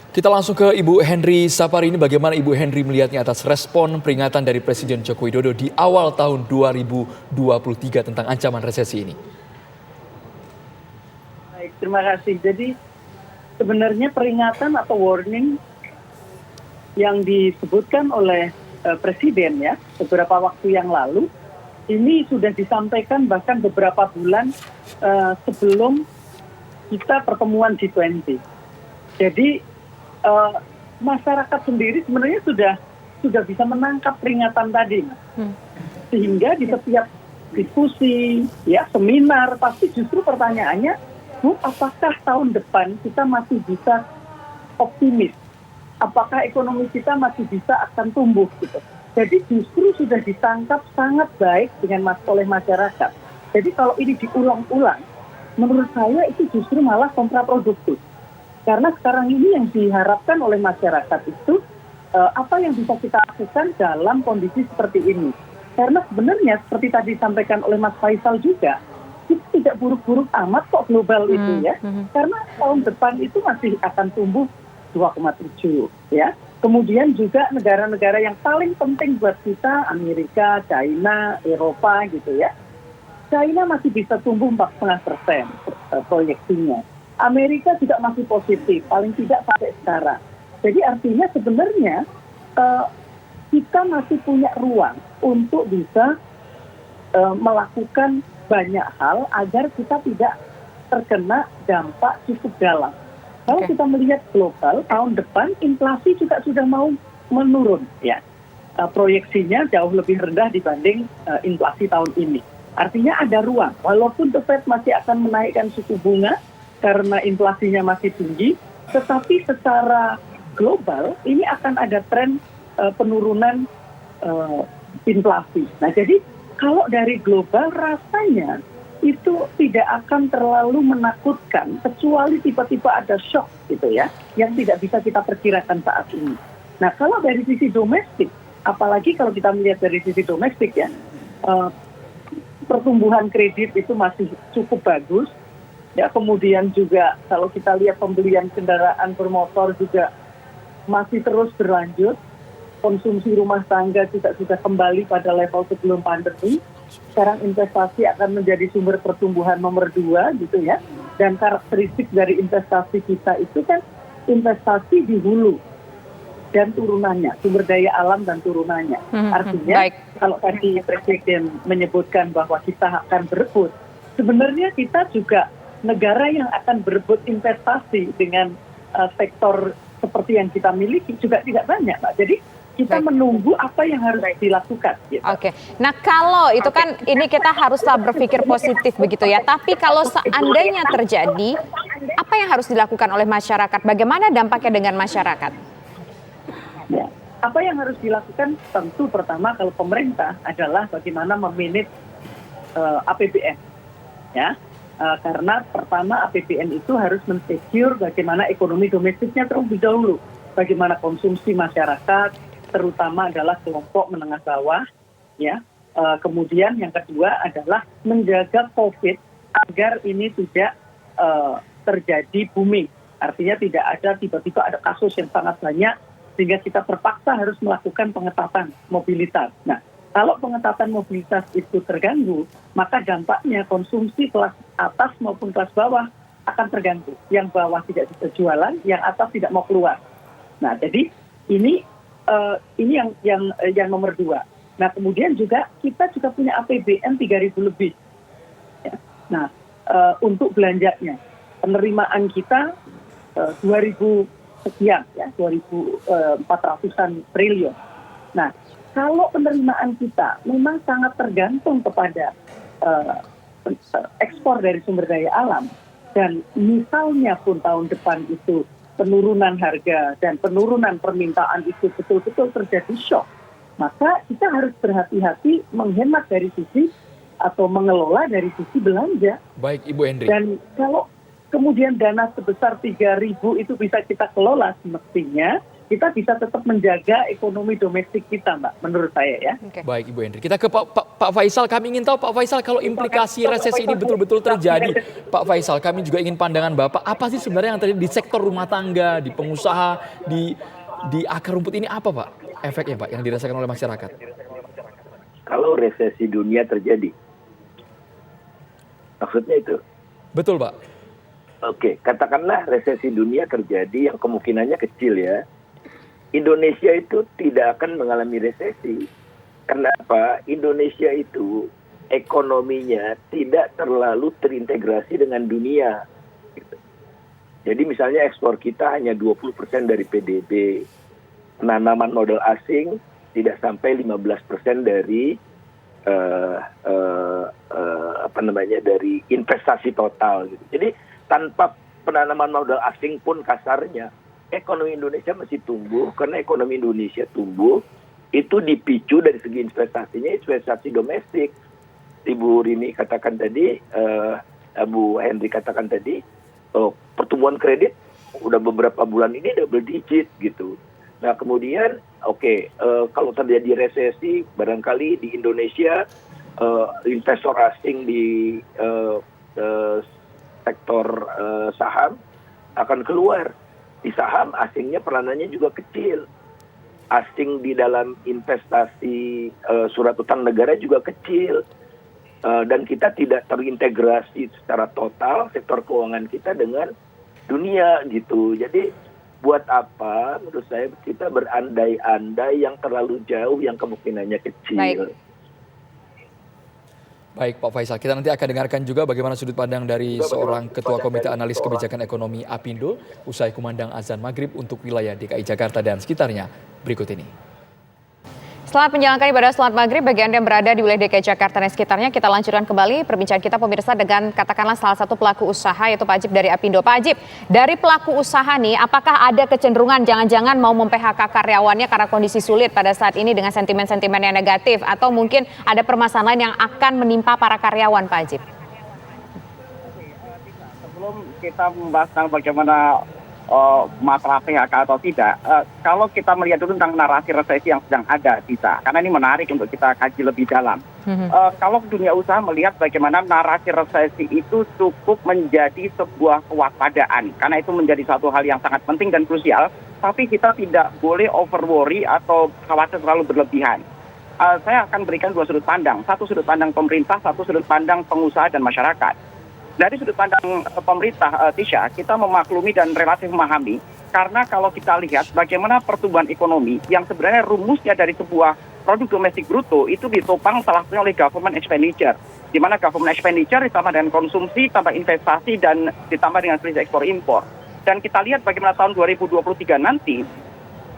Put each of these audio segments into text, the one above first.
Kita langsung ke Ibu Henry Sapari. Ini bagaimana Ibu Henry melihatnya atas respon peringatan dari Presiden Joko Widodo di awal tahun 2023 tentang ancaman resesi ini? Baik, terima kasih. Jadi sebenarnya peringatan atau warning yang disebutkan oleh Presiden ya beberapa waktu yang lalu ini sudah disampaikan bahkan beberapa bulan sebelum kita pertemuan G20. Jadi masyarakat sendiri sebenarnya sudah bisa menangkap peringatan tadi, sehingga di setiap diskusi, ya seminar pasti justru pertanyaannya, Bu, apakah tahun depan kita masih bisa optimis? Apakah ekonomi kita masih bisa akan tumbuh gitu? Jadi justru sudah ditangkap sangat baik oleh masyarakat. Jadi kalau ini diulang-ulang, menurut saya itu justru malah kontraproduktif. Karena sekarang ini yang diharapkan oleh masyarakat itu apa yang bisa kita lakukan dalam kondisi seperti ini. Karena sebenarnya seperti tadi disampaikan oleh Mas Faisal juga, itu tidak buruk-buruk amat kok global itu ya. Karena tahun depan itu masih akan tumbuh 2,7 ya. Kemudian juga negara-negara yang paling penting buat kita, Amerika, China, Eropa gitu ya. China masih bisa tumbuh 4,5% proyeksinya. Amerika juga masih positif, paling tidak sampai sekarang. Jadi artinya sebenarnya kita masih punya ruang untuk bisa melakukan banyak hal agar kita tidak terkena dampak cukup dalam. Kalau kita melihat global, tahun depan inflasi juga sudah mau menurun ya. Proyeksinya jauh lebih rendah dibanding inflasi tahun ini. Artinya ada ruang, walaupun The Fed masih akan menaikkan suku bunga karena inflasinya masih tinggi, tetapi secara global ini akan ada tren penurunan inflasi. Nah jadi kalau dari global rasanya itu tidak akan terlalu menakutkan, kecuali tiba-tiba ada shock gitu ya, yang tidak bisa kita perkirakan saat ini. Nah kalau dari sisi domestik, apalagi kalau kita melihat dari sisi domestik ya, pertumbuhan kredit itu masih cukup bagus. Ya, kemudian juga kalau kita lihat pembelian kendaraan bermotor juga masih terus berlanjut. Konsumsi rumah tangga juga sudah kembali pada level sebelum pandemi. Sekarang investasi akan menjadi sumber pertumbuhan nomor 2 gitu ya. Dan karakteristik dari investasi kita itu kan investasi di hulu dan turunannya, sumber daya alam dan turunannya. Artinya kalau tadi Presiden menyebutkan bahwa kita akan berebut, sebenarnya kita juga negara yang akan berebut investasi dengan sektor seperti yang kita miliki juga tidak banyak, Pak. Jadi kita menunggu apa yang harus dilakukan. Gitu. Oke, nah kalau itu kan ini kita haruslah berpikir positif begitu ya. Tapi kalau seandainya terjadi, apa yang harus dilakukan oleh masyarakat? Bagaimana dampaknya dengan masyarakat? Ya, apa yang harus dilakukan? Tentu pertama kalau pemerintah adalah bagaimana memanage APBN, ya. Karena pertama APBN itu harus men-secure bagaimana ekonomi domestiknya terlebih dahulu, bagaimana konsumsi masyarakat, terutama adalah kelompok menengah bawah, ya. Kemudian yang kedua adalah menjaga COVID agar ini tidak terjadi booming, artinya tidak ada tiba-tiba ada kasus yang sangat banyak sehingga kita terpaksa harus melakukan pengetatan mobilitas. Nah, kalau pengetatan mobilitas itu terganggu, maka dampaknya konsumsi kelas atas maupun kelas bawah akan terganggu. Yang bawah tidak bisa jualan, yang atas tidak mau keluar. Nah, jadi ini yang nomor 2. Nah, kemudian juga kita juga punya APBN 3.000 lebih. Ya. Nah, untuk belanjanya, penerimaan kita 2.000 sekian, ya, 2.400-an triliun. Nah, kalau penerimaan kita memang sangat tergantung kepada ekspor dari sumber daya alam, dan misalnya pun tahun depan itu penurunan harga dan penurunan permintaan itu betul-betul terjadi shock, maka kita harus berhati-hati menghemat dari sisi atau mengelola dari sisi belanja. Baik, Ibu Henry. Dan kalau kemudian dana sebesar 3.000 itu bisa kita kelola, semestinya kita bisa tetap menjaga ekonomi domestik kita, Mbak, menurut saya ya. Oke. Baik Ibu Henry, kita ke Pak Faisal. Kami ingin tahu Pak Faisal, kalau implikasi resesi ini betul-betul terjadi, Pak Faisal, kami juga ingin pandangan Bapak, apa sih sebenarnya yang terjadi di sektor rumah tangga, di pengusaha, di akar rumput ini apa Pak efeknya Pak yang dirasakan oleh masyarakat? Kalau resesi dunia terjadi, maksudnya itu? Betul Pak. Oke, katakanlah resesi dunia terjadi yang kemungkinannya kecil ya. Indonesia itu tidak akan mengalami resesi. Kenapa? Indonesia itu ekonominya tidak terlalu terintegrasi dengan dunia. Gitu. Jadi misalnya ekspor kita hanya 20% dari PDB. Penanaman modal asing tidak sampai 15% dari dari investasi total. Gitu. Jadi tanpa penanaman modal asing pun kasarnya, ekonomi Indonesia masih tumbuh, karena ekonomi Indonesia tumbuh itu dipicu dari segi investasinya, investasi domestik. Ibu Rini katakan tadi, Bu Henry katakan tadi, pertumbuhan kredit udah beberapa bulan ini double digit gitu. Nah kemudian, kalau terjadi resesi, barangkali di Indonesia investor asing di sektor saham akan keluar. Di saham asingnya peranannya juga kecil. Asing di dalam investasi surat utang negara juga kecil. Dan kita tidak terintegrasi secara total sektor keuangan kita dengan dunia gitu. Jadi buat apa menurut saya kita berandai-andai yang terlalu jauh yang kemungkinannya kecil. Baik Pak Faisal, kita nanti akan dengarkan juga bagaimana sudut pandang dari seorang Ketua Komite Analis Kebijakan Ekonomi APindo usai kumandang azan maghrib untuk wilayah DKI Jakarta dan sekitarnya berikut ini. Selamat menjalankan ibadah salat maghrib bagi Anda yang berada di wilayah DKI Jakarta dan sekitarnya. Kita lanjutkan kembali perbincangan kita pemirsa dengan katakanlah salah satu pelaku usaha yaitu Pak Ajib dari APindo. Pak Ajib, dari pelaku usaha nih apakah ada kecenderungan jangan-jangan mau mem-PHK karyawannya karena kondisi sulit pada saat ini dengan sentimen-sentimen yang negatif, atau mungkin ada permasalahan lain yang akan menimpa para karyawan, Pak Ajib? Sebelum kita membahas tentang bagaimana masalah PHK atau tidak, kalau kita melihat dulu tentang narasi resesi yang sedang ada, Tisa, karena ini menarik untuk kita kaji lebih dalam. Kalau dunia usaha melihat bagaimana narasi resesi itu cukup menjadi sebuah kewaspadaan, karena itu menjadi satu hal yang sangat penting dan krusial, tapi kita tidak boleh over worry atau khawatir terlalu berlebihan. Saya akan berikan dua sudut pandang, satu sudut pandang pemerintah, satu sudut pandang pengusaha dan masyarakat. Dari sudut pandang pemerintah, Tisha, kita memaklumi dan relatif memahami, karena kalau kita lihat bagaimana pertumbuhan ekonomi yang sebenarnya rumusnya dari sebuah produk domestik bruto itu ditopang salah satunya oleh government expenditure, di mana government expenditure ditambah dengan konsumsi, tambah investasi, dan ditambah dengan selisih ekspor impor. Dan kita lihat bagaimana tahun 2023 nanti,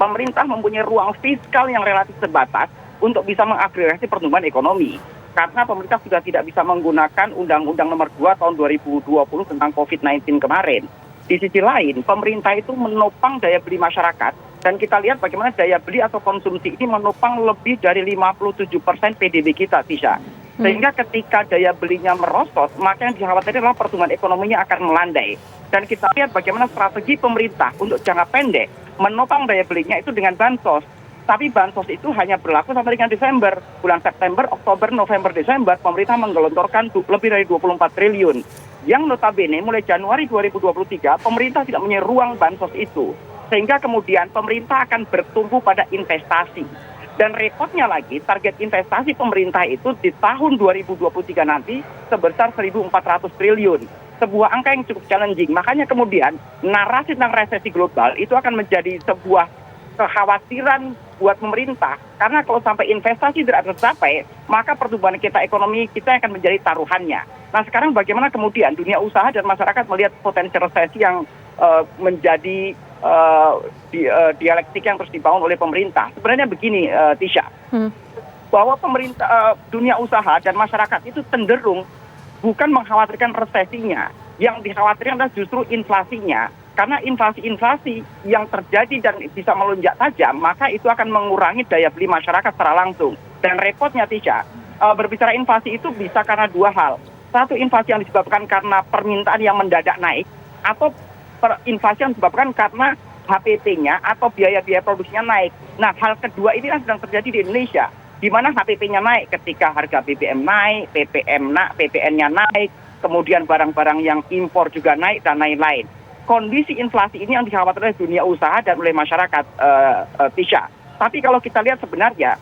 pemerintah mempunyai ruang fiskal yang relatif terbatas untuk bisa mengakselerasi pertumbuhan ekonomi. Karena pemerintah sudah tidak bisa menggunakan Undang-Undang Nomor 2 tahun 2020 tentang COVID-19 kemarin. Di sisi lain, pemerintah itu menopang daya beli masyarakat, dan kita lihat bagaimana daya beli atau konsumsi ini menopang lebih dari 57% PDB kita, Tisha. Sehingga ketika daya belinya merosot, maka yang dikhawatirkan adalah pertumbuhan ekonominya akan melandai. Dan kita lihat bagaimana strategi pemerintah untuk jangka pendek menopang daya belinya itu dengan bansos. Tapi bansos itu hanya berlaku sampai dengan Desember. Bulan September, Oktober, November, Desember, pemerintah menggelontorkan lebih dari 24 triliun. Yang notabene mulai Januari 2023, pemerintah tidak punya ruang bansos itu. Sehingga kemudian pemerintah akan bertumbuh pada investasi. Dan repotnya lagi, target investasi pemerintah itu di tahun 2023 nanti sebesar 1.400 triliun. Sebuah angka yang cukup challenging. Makanya kemudian narasi tentang resesi global itu akan menjadi sebuah kekhawatiran buat pemerintah, karena kalau sampai investasi tidak tercapai, maka pertumbuhan kita ekonomi kita akan menjadi taruhannya. Nah sekarang bagaimana kemudian dunia usaha dan masyarakat melihat potensi resesi yang menjadi dialektik yang terus dibangun oleh pemerintah. Sebenarnya begini, Tisha, bahwa pemerintah, dunia usaha dan masyarakat itu cenderung bukan mengkhawatirkan resesinya, yang dikhawatirkan adalah justru inflasinya. Karena inflasi-inflasi yang terjadi dan bisa melonjak tajam, maka itu akan mengurangi daya beli masyarakat secara langsung. Dan repotnya, Tisha, berbicara inflasi itu bisa karena dua hal. Satu, inflasi yang disebabkan karena permintaan yang mendadak naik, atau inflasi yang disebabkan karena HPP-nya atau biaya-biaya produksinya naik. Nah, hal kedua ini sedang terjadi di Indonesia, di mana HPP-nya naik ketika harga BBM naik, PPN-nya naik, kemudian barang-barang yang impor juga naik, dan lain-lain. Kondisi inflasi ini yang dikhawatirkan oleh dunia usaha dan oleh masyarakat, Tisha. Tapi kalau kita lihat sebenarnya,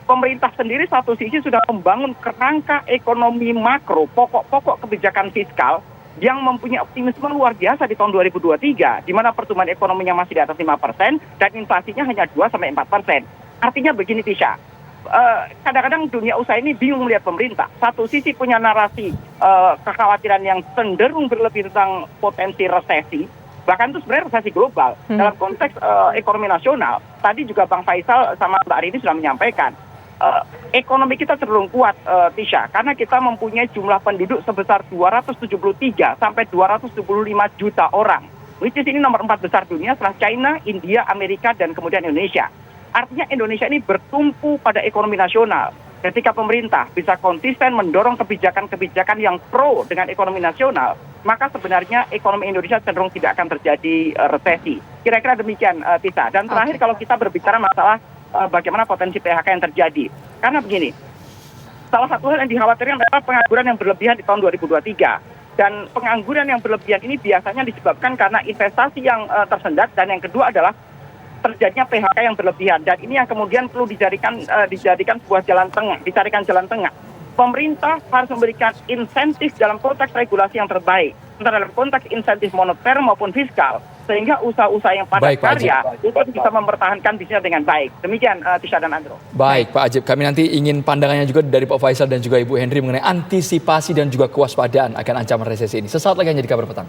pemerintah sendiri satu sisi sudah membangun kerangka ekonomi makro, pokok-pokok kebijakan fiskal yang mempunyai optimisme luar biasa di tahun 2023, di mana pertumbuhan ekonominya masih di atas 5% dan inflasinya hanya 2-4%. Artinya begini, Tisha, kadang-kadang dunia usaha ini bingung melihat pemerintah. Satu sisi punya narasi kekhawatiran yang cenderung berlebih tentang potensi resesi, bahkan itu sebenarnya resesi global. Dalam konteks ekonomi nasional, tadi juga Bang Faisal sama Mbak Rini sudah menyampaikan, ekonomi kita cenderung kuat, Tisha, karena kita mempunyai jumlah penduduk sebesar 273 sampai 275 juta orang. Which is ini nomor 4 besar dunia setelah China, India, Amerika, dan kemudian Indonesia. Artinya Indonesia ini bertumpu pada ekonomi nasional. Ketika pemerintah bisa konsisten mendorong kebijakan-kebijakan yang pro dengan ekonomi nasional, maka sebenarnya ekonomi Indonesia cenderung tidak akan terjadi resesi. Kira-kira demikian, Tisha. Dan terakhir kalau kita berbicara masalah bagaimana potensi PHK yang terjadi. Karena begini, salah satu hal yang dikhawatirkan adalah pengangguran yang berlebihan di tahun 2023. Dan pengangguran yang berlebihan ini biasanya disebabkan karena investasi yang tersendat, dan yang kedua adalah terjadinya PHK yang berlebihan. Dan ini yang kemudian perlu dijadikan sebuah jalan tengah, dicarikan jalan tengah. Pemerintah harus memberikan insentif dalam konteks regulasi yang terbaik, entah dalam konteks insentif moneter maupun fiskal, sehingga usaha-usaha yang padat karya itu bisa mempertahankan bisnisnya dengan baik. Demikian, Tisha dan Andro. Baik, Pak Ajib. Kami nanti ingin pandangannya juga dari Pak Faisal dan juga Ibu Henry mengenai antisipasi dan juga kewaspadaan akan ancaman resesi ini. Sesaat lagi hanya di Kabar Petang.